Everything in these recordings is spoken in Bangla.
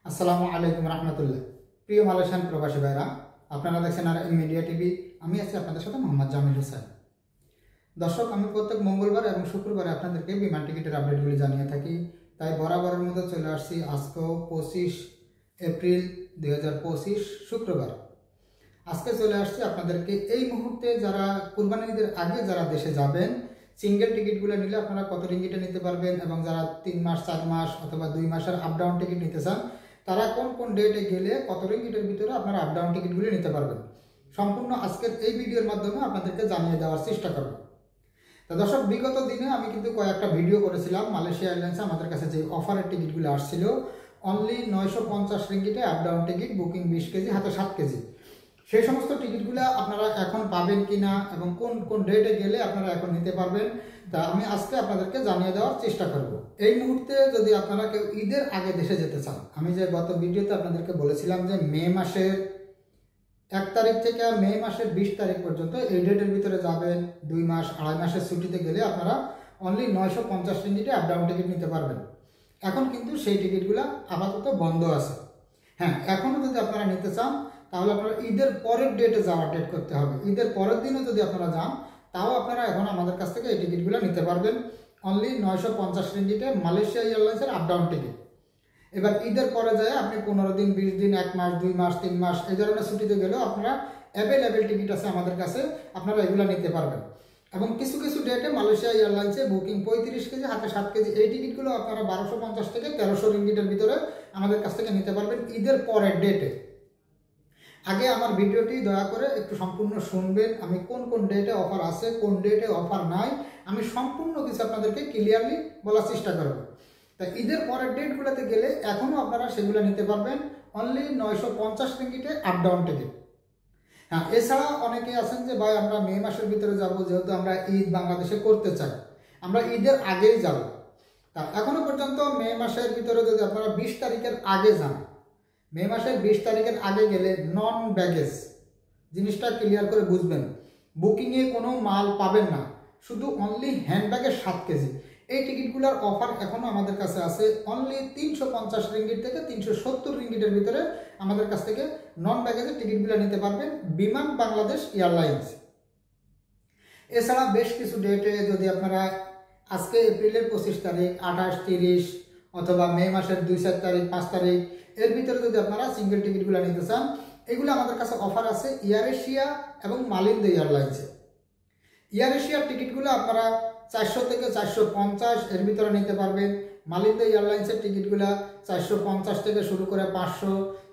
আসসালামু আলাইকুম রহমতুল্লাহ। প্রিয় মালয়েশিয়ান প্রবাসী ভাইরা, আপনারা দেখছেন আর মিডিয়া টিভি। আমি আছি আপনাদের সাথে মোহাম্মদ জামিল হোসেন। দর্শক, আমি প্রত্যেক মঙ্গলবার এবং শুক্রবারে আপনাদেরকে বিমান টিকিটের আপডেটগুলি জানিয়ে থাকি। তাই বরাবরের মতো চলে আসছি আজকেও 25 এপ্রিল 2025 শুক্রবার। আজকে চলে আসছি আপনাদেরকে এই মুহূর্তে যারা কুরবানি ঈদের আগে যারা দেশে যাবেন, সিঙ্গেল টিকিটগুলো নিলে আপনারা কত রিঙ্গিটে নিতে পারবেন, এবং যারা 3 মাস 4 মাস অথবা 2 মাসের আপ ডাউন টিকিট নিতে চান তারা কোন কোন ডেটে গেলে কত রিঙ্গিটের ভিতরে আপনারা আপ ডাউন টিকিটগুলি নিতে পারবেন, সম্পূর্ণ আজকের এই ভিডিওর মাধ্যমে আপনাদেরকে জানিয়ে দেওয়ার চেষ্টা করব। তো দর্শক, বিগত দিনে আমি কিন্তু কয়েকটা ভিডিও করেছিলাম। মালয়েশিয়া এয়ারলাইন্সে আমাদের কাছে যে অফারের টিকিটগুলো আসছিল, অনলি 950 রিঙ্গিটে up down ticket, booking 20 KG, হাতে 7 কেজি, সেই সমস্ত টিকিটগুলো আপনারা এখন পাবেন কিনা এবং কোন কোন ডেটে গেলে আপনারা এখন নিতে পারবেন, তা আমি আজকে আপনাদেরকে জানিয়ে দেওয়ার চেষ্টা করব। এই মুহূর্তে যদি আপনারা কেউ ঈদের আগে দেশে যেতে চান, আমি যে গত ভিডিওতে আপনাদেরকে বলেছিলাম যে মে মাসের 1 তারিখ থেকে মে মাসের 20 তারিখ পর্যন্ত এই ডেটের ভিতরে যাবেন, 2 মাস 2.5 মাসের ছুটিতে গেলে আপনারা অনলি 950 রিঙ্গিটে আপ ডাউন টিকিট নিতে পারবেন। এখন কিন্তু সেই টিকিটগুলো আপাতত বন্ধ আছে। হ্যাঁ, এখনও যদি আপনারা নিতে চান তাহলে আপনারা ঈদের পরের ডেটে যাওয়ার ডেট করতে হবে। ঈদের পরের দিনে যদি আপনারা যান তাও আপনারা এখন আমাদের কাছ থেকে এই টিকিটগুলো নিতে পারবেন অনলি 950 রিঙ্গিটে মালয়েশিয়া এয়ারলাইন্সের আপ ডাউন টিকিট। এবার ঈদের পরে যায় আপনি 15 দিন, 20 দিন, 1 মাস, 2 মাস, 3 মাস এই ধরনের ছুটিতে গেলেও আপনারা অ্যাভেলেবেল টিকিট আছে আমাদের কাছে, আপনারা এগুলো নিতে পারবেন। এবং কিছু কিছু ডেটে মালয়েশিয়া এয়ারলাইন্সে বুকিং 35 কেজি, হাতে 7 কেজি, এই টিকিটগুলো আপনারা 1250 থেকে 1300 রিঙ্গিটের ভিতরে আমাদের কাছ থেকে নিতে পারবেন ঈদের পরের ডেটে। আগে আমার ভিডিওটি দয়া করে একটু সম্পূর্ণ শুনবেন। আমি কোন কোন ডেটে অফার আছে, কোন ডেটে অফার নাই, আমি সম্পূর্ণ কিছু আপনাদেরকে ক্লিয়ারলি বলার চেষ্টা করব। তাই ঈদের পরের ডেটগুলোতে গেলে এখনও আপনারা সেগুলো নিতে পারবেন অনলি 950 রিঙ্গিটে আপ ডাউন টিকিট। হ্যাঁ, এছাড়া অনেকে আছেন যে ভাই আমরা মে মাসের ভিতরে যাব, যেহেতু আমরা ঈদ বাংলাদেশে করতে চাই, আমরা ঈদের আগেই যাব। তা এখনো পর্যন্ত মে মাসের ভিতরে যদি আপনারা 20 তারিখের আগে যান, মে মাসের 20 তারিখের আগে গেলে নন ব্যাগেজ, জিনিসটা ক্লিয়ার করে বুঝবেন, বুকিংয়ে কোনো মাল পাবেন না, শুধু অনলি হ্যান্ডব্যাগের 7 কেজি। এই টিকিটগুলোর অফার এখনও আমাদের কাছে আছে অনলি 350 রিঙ্গিট থেকে 370 রিঙ্গিটের ভিতরে আমাদের কাছ থেকে নন ব্যাগেজের টিকিটগুলো নিতে পারবেন বিমান বাংলাদেশ এয়ারলাইন্স। এছাড়া বেশ কিছু ডেটে যদি আপনারা আজকে এপ্রিলের 25 তারিখ, 28, 30 অথবা মে মাসের 2-4 তারিখ, 5 তারিখ এর ভিতরে যদি আপনারা সিঙ্গেল টিকিটগুলো নিতে চান, এগুলো আমাদের কাছে অফার আছে এয়ার এশিয়া এবং মালিন্দ এয়ারলাইন্সে। এয়ার এশিয়ার টিকিটগুলো আপনারা 400 থেকে 450 এর ভিতরে নিতে পারবেন। মালিন্দ এয়ারলাইন্সের টিকিটগুলো 450 থেকে শুরু করে 500,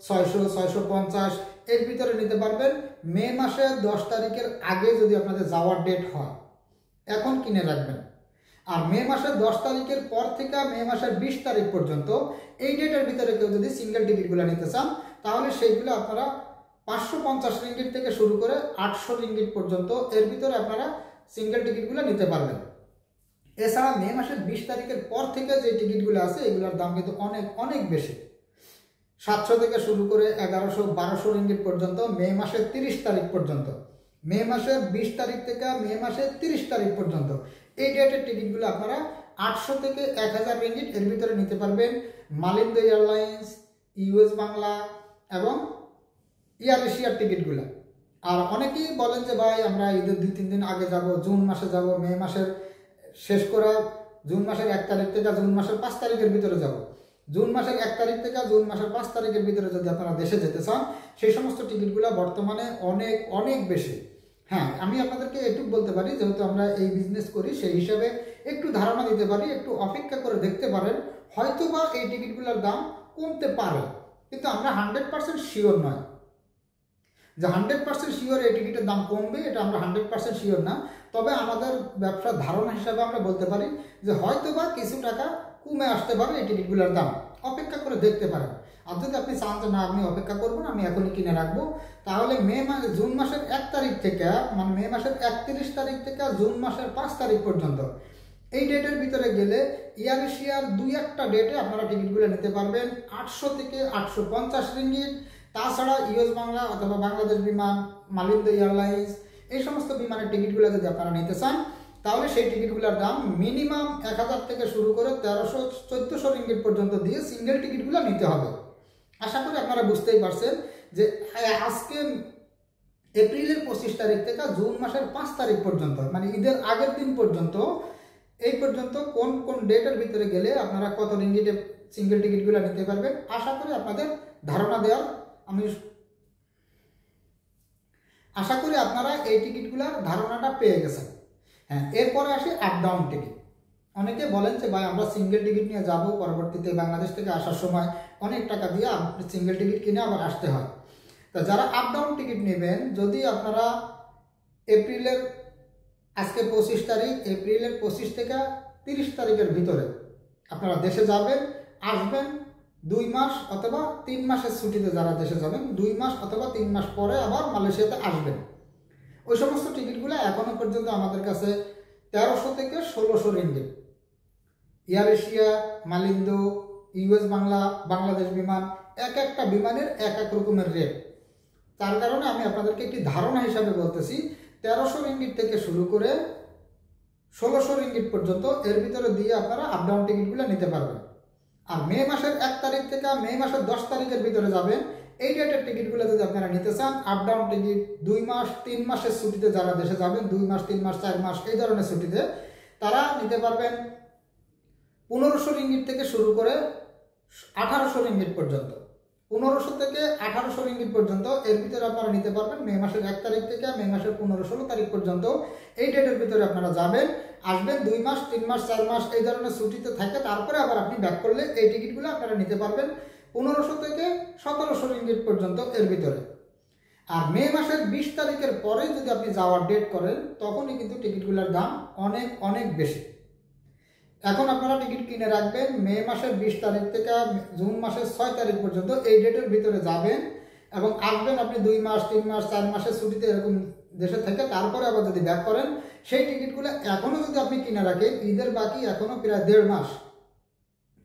600, 650 এর ভিতরে নিতে পারবেন। মে মাসের 10 তারিখের আগে যদি আপনাদের যাওয়ার ডেট হয় এখন কিনে রাখবেন। আর মে মাসের 10 তারিখের পর থেকে মে মাসের 20 তারিখ পর্যন্ত এই ডেটের ভিতরে কেউ যদি সিঙ্গেল টিকিটগুলো নিতে চান তাহলে সেইগুলো আপনারা 550 রিঙ্গিট থেকে শুরু করে 800 রিঙ্গিট পর্যন্ত এর ভিতরে আপনারা সিঙ্গেল টিকিটগুলো নিতে পারবেন। এছাড়া মে মাসের 20 তারিখের পর থেকে যে টিকিটগুলো আছে এগুলোর দাম কিন্তু অনেক অনেক বেশি, 700 থেকে শুরু করে 1100-1200 রিঙ্গিট পর্যন্ত মে মাসের 30 তারিখ পর্যন্ত। মে মাসের 20 তারিখ থেকে মে মাসের 30 তারিখ পর্যন্ত এই ডেটের টিকিটগুলো আপনারা 800 থেকে 1000 রিঙ্গিট এর ভিতরে নিতে পারবেন মালিন্দ এয়ারলাইন্স, ইউএস বাংলা এবং এয়ার এশিয়ার টিকিটগুলো। আর অনেকেই বলেন যে ভাই আমরা ঈদের 2-3 দিন আগে যাব, জুন মাসে যাব, মে মাসের শেষ করা জুন মাসের 1 তারিখ থেকে জুন মাসের 5 তারিখের ভিতরে যাব। জুন মাসের 1 তারিখ থেকে জুন মাসের 5 তারিখের ভিতরে যদি আপনারা দেশে যেতে চান, সেই সমস্ত টিকিটগুলো বর্তমানে অনেক অনেক বেশি। হ্যাঁ, আমি আপনাদেরকে একটু বলতে পারি, যেহেতু আমরা এই বিজনেস করি সেই হিসাবে একটু ধারণা দিতে পারি, একটু অপেক্ষা করে দেখতে পারেন, হয়তো বা এই টিকিটগুলোর দাম কমতে পারে, কিন্তু আমরা 100% শিওর নয় যে 100% শিওর এই টিকিটের দাম কমবে, এটা আমরা 100% শিওর না। তবে আমাদের ব্যবসার ধারণা হিসাবে আমরা বলতে পারি যে হয়তো বা কিছু টাকা কমে আসতে পারে এই টিকিটগুলোর দাম, অপেক্ষা করে দেখতে পারেন। আর যদি আপনি চান যে না আপনি অপেক্ষা করবেন, আমি এখনই কিনে রাখবো, তাহলে জুন মাসের 1 তারিখ থেকে মানে মে মাসের 31 তারিখ থেকে জুন মাসের 5 তারিখ পর্যন্ত এই ডেটের ভিতরে গেলে এয়ার এশিয়ার 2-1টা ডেটে আপনারা টিকিটগুলো নিতে পারবেন 800 থেকে 850 রিঙ্গিট। তাছাড়া ইউএস বাংলা অথবা বাংলাদেশ বিমান, মালিন্দ এয়ারলাইন্স এই সমস্ত বিমানের টিকিটগুলো যদি আপনারা নিতে চান তাহলে সেই টিকিটগুলোর দাম মিনিমাম 1000 থেকে শুরু করে 1300-1400 রিঙ্গিট পর্যন্ত দিয়ে সিঙ্গেল টিকিটগুলো নিতে হবে। আশা করি আপনারা বুঝতেই পারছেন যে আজকে এপ্রিলের 25 তারিখ থেকে জুন মাসের 5 তারিখ পর্যন্ত, মানে ঈদের আগের দিন পর্যন্ত, এই পর্যন্ত কোন কোন ডেটের ভিতরে গেলে আপনারা কত রিঙ্গিটে সিঙ্গেল টিকিটগুলো নিতে পারবেন আশা করি আপনাদের ধারণা দেওয়ার আশা করি আপনারা এই টিকিটগুলোর ধারণাটা পেয়ে গেছেন। হ্যাঁ, এরপরে আসি আপ ডাউন টিকিট। অনেকে বলেন যে ভাই আমরা সিঙ্গেল টিকিট নিয়ে যাব, পরবর্তীতে বাংলাদেশ থেকে আসার সময় অনেক টাকা দিয়ে সিঙ্গেল টিকিট কিনে আবার আসতে হয়। তো যারা আপ ডাউন টিকিট নেবেন, যদি আপনারা এপ্রিলের আজকে 25 তারিখ, এপ্রিলের 25 থেকে 30 তারিখের ভিতরে আপনারা দেশে যাবেন, আসবেন 2 মাস অথবা 3 মাসের ছুটিতে যারা দেশে যাবেন 2 মাস অথবা 3 মাস পরে আবার মালয়েশিয়াতে আসবেন, ওই সমস্ত টিকিটগুলো এখনো পর্যন্ত আমাদের কাছে 1300 থেকে 1600 ringgit. Air Asia, Malindo, US Bangla, Bangladesh Biman, এক একটা বিমানের এক এক রকমের রেট। তার কারণে আমি আপনাদেরকে একটি ধারণা হিসাবে বলতেছি, 1300 রিঙ্গিট থেকে শুরু করে 1600 রিঙ্গিট পর্যন্ত এর ভিতরে দিয়ে আপনারা আপ ডাউন টিকিটগুলো নিতে পারবেন। আর মে মাসের 1 তারিখ থেকে মে মাসের 10 তারিখের ভিতরে যাবেন, এই ডেটের টিকিটগুলো যদি আপনারা নিতে চান, আপ ডাউন টিকিট 2 মাস 3 মাসের ছুটিতে যারা দেশে যাবেন, 2 মাস 3 মাস 4 মাস এই ধরনের ছুটিতে, তারা নিতে পারবেন 1500 রিঙ্গিট থেকে শুরু করে 1800 রিঙ্গিট পর্যন্ত। 1500 থেকে 1800 রিঙ্গিট পর্যন্ত এর ভিতরে আপনারা নিতে পারবেন মে মাসের 1 তারিখ থেকে মে মাসের 15-16 তারিখ পর্যন্ত। এই ডেটের ভিতরে আপনারা যাবেন, আসবেন, 2 মাস 3 মাস 4 মাস এই ধরনের ছুটিতে থাকে, তারপরে আবার আপনি ব্যাক করলে এই টিকিটগুলো আপনারা নিতে পারবেন 1500 থেকে 1700 রিঙ্গিট পর্যন্ত এর ভিতরে। আর মে মাসের 20 তারিখের পরে যদি আপনি যাওয়ার ডেট করেন, তখনই কিন্তু টিকিটগুলোর দাম অনেক অনেক বেশি। এখন আপনারা টিকিট কিনে রাখবেন, মে মাসের 20 তারিখ থেকে জুন মাসের 6 তারিখ পর্যন্ত এই ডেটের ভিতরে যাবেন এবং আসবেন আপনি 2 মাস 3 মাস 4 মাসের ছুটিতে এরকম দেশে থেকে, তারপরে আবার যদি ব্যাক করেন, সেই টিকিটগুলো এখনও যদি আপনি কিনে রাখেন, ঈদের বাকি এখনও প্রায় 1.5 মাস,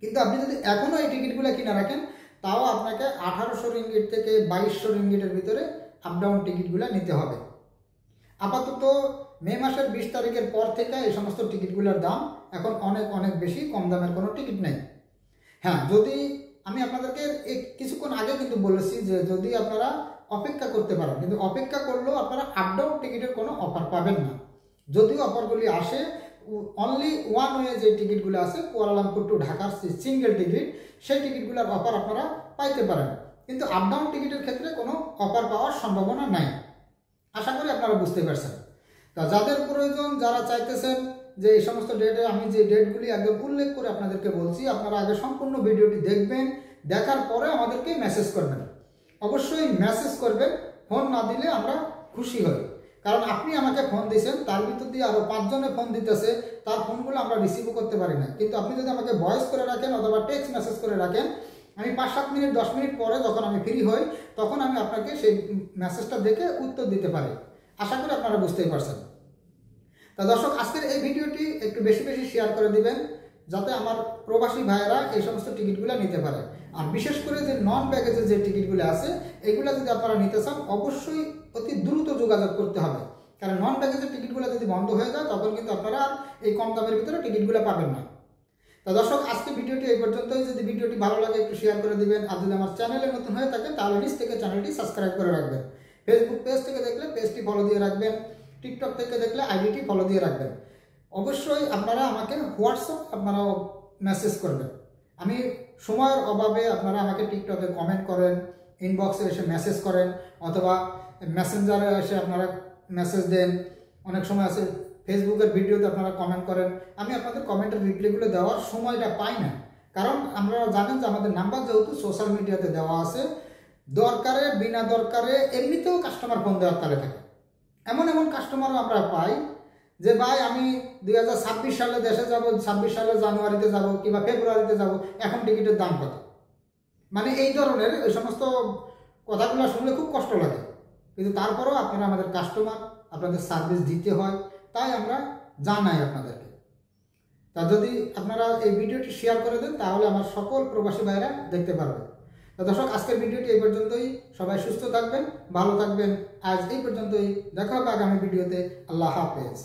কিন্তু আপনি যদি এখনও এই টিকিটগুলো কিনে রাখেন, তাও আপনাকে 1800 রিঙ্গিট থেকে 2200 রিঙ্গিটের ভিতরে আপ ডাউন টিকিটগুলো নিতে হবে। আপাতত মে মাসের 20 তারিখের পর থেকে এই সমস্ত টিকিটগুলোর দাম এখন অনেক অনেক বেশি, কম দামের কোনো টিকিট নেই। হ্যাঁ, যদি আমি আপনাদেরকে কিছুক্ষণ আগে কিন্তু বলেছি যে যদি আপনারা অপেক্ষা করতে পারেন, কিন্তু অপেক্ষা করলেও আপনারা আপ ডাউন টিকিটের কোনো অফার পাবেন না। যদিও অফারগুলি আসে, অনলি ওয়ান ওয়ে যে টিকিটগুলো আছে কুয়ালালামপুর টু ঢাকার সিঙ্গেল টিকিট, সেই টিকিটগুলোর অফার আপনারা পাইতে পারেন, কিন্তু আপ ডাউন টিকিটের ক্ষেত্রে কোনো অফার পাওয়ার সম্ভাবনা নাই। আশা করি আপনারা বুঝতে পারছেন। তা যাদের প্রয়োজন, যারা চাইতেছেন যে এই সমস্ত ডেটে আমি যে ডেটগুলি একদম উল্লেখ করে আপনাদেরকে বলছি, আপনারা আগে সম্পূর্ণ ভিডিওটি দেখবেন, দেখার পরে আমাদেরকে মেসেজ করবেন। অবশ্যই মেসেজ করবেন, ফোন না দিলে আমরা খুশি হই, কারণ আপনি আমাকে ফোন দিয়েছেন, তার ভিতর দিয়ে আরও 5 জনে ফোন দিতেছে, তার ফোনগুলো আমরা রিসিভও করতে পারি না। কিন্তু আপনি যদি আমাকে ভয়েস করে রাখেন অথবা টেক্সট মেসেজ করে রাখেন, আমি 5-7 মিনিট 10 মিনিট পরে যখন আমি ফ্রি হই, তখন আমি আপনাকে সেই মেসেজটা দেখে উত্তর দিতে পারি। আশা করি আপনারা বুঝতেই পারছেন। তা দর্শক, আজকের এই ভিডিওটি একটু বেশি বেশি শেয়ার করে দিবেন, যাতে আমার প্রবাসী ভাইয়েরা এই সমস্ত টিকিটগুলো নিতে পারে। আর বিশেষ করে যে নন প্যাকেজের যে টিকিটগুলো আছে, এগুলো যদি আপনারা নিতে চান, অবশ্যই অতি দ্রুত যোগাযোগ করতে হবে, কারণ নন প্যাকেজের টিকিটগুলো যদি বন্ধ হয়ে যায়, তখন কিন্তু আপনারা এই কম দামের ভিতরে টিকিটগুলো পাবেন না। তা দর্শক, আজকে ভিডিওটি এই পর্যন্তই। যদি ভিডিওটি ভালো লাগে একটু শেয়ার করে দিবেন, আর যদি আমার চ্যানেলে নতুন হয়ে থাকেন তাহলে নিচ থেকে চ্যানেলটি সাবস্ক্রাইব করে রাখবেন। ফেসবুক পেজ থেকে দেখলে পেজটি ফলো দিয়ে রাখবেন, টিকটক থেকে দেখলে আইডিটি ফলো দিয়ে রাখবেন। অবশ্যই আপনারা আমাকে হোয়াটসঅ্যাপ আপনারা মেসেজ করবেন। আমি সময়ের অভাবে আপনারা আমাকে টিকটকে কমেন্ট করেন, ইনবক্সে এসে মেসেজ করেন, অথবা মেসেঞ্জারে এসে আপনারা মেসেজ দেন, অনেক সময় আছে ফেসবুকের ভিডিওতে আপনারা কমেন্ট করেন। আমি আপনাদের কমেন্টের রিপ্লাইগুলো দেওয়ার সময়টা পাই না, কারণ আপনারা জানেন যে আমাদের নাম্বার যেহেতু সোশ্যাল মিডিয়াতে দেওয়া আছে, দরকারে বিনা দরকারে এমনিতেও কাস্টমার ফোন দেওয়ার তালে থাকে। এমন এমন কাস্টমারও আমরা পাই যে ভাই আমি 2026 সালে দেশে যাব, 26 সালে জানুয়ারিতে যাব কিংবা ফেব্রুয়ারিতে যাব, এখন টিকিটের দাম কত? মানে এই ধরনের এই সমস্ত কথাগুলো শুনলে খুব কষ্ট লাগে, কিন্তু তারপরেও আপনারা আমাদের কাস্টমার, আপনাদের সার্ভিস দিতে হয়, তাই আমরা জানাই আপনাদেরকে। তা যদি আপনারা এই ভিডিওটি শেয়ার করে দেন, তাহলে আমার সকল প্রবাসী ভাইরা দেখতে পারবে। তো দর্শক, আজকের ভিডিওটি এই পর্যন্তই। সবাই সুস্থ থাকবেন, ভালো থাকবেন। আজ এই পর্যন্তই, দেখা হবে আগামী ভিডিওতে। আল্লাহ হাফেজ।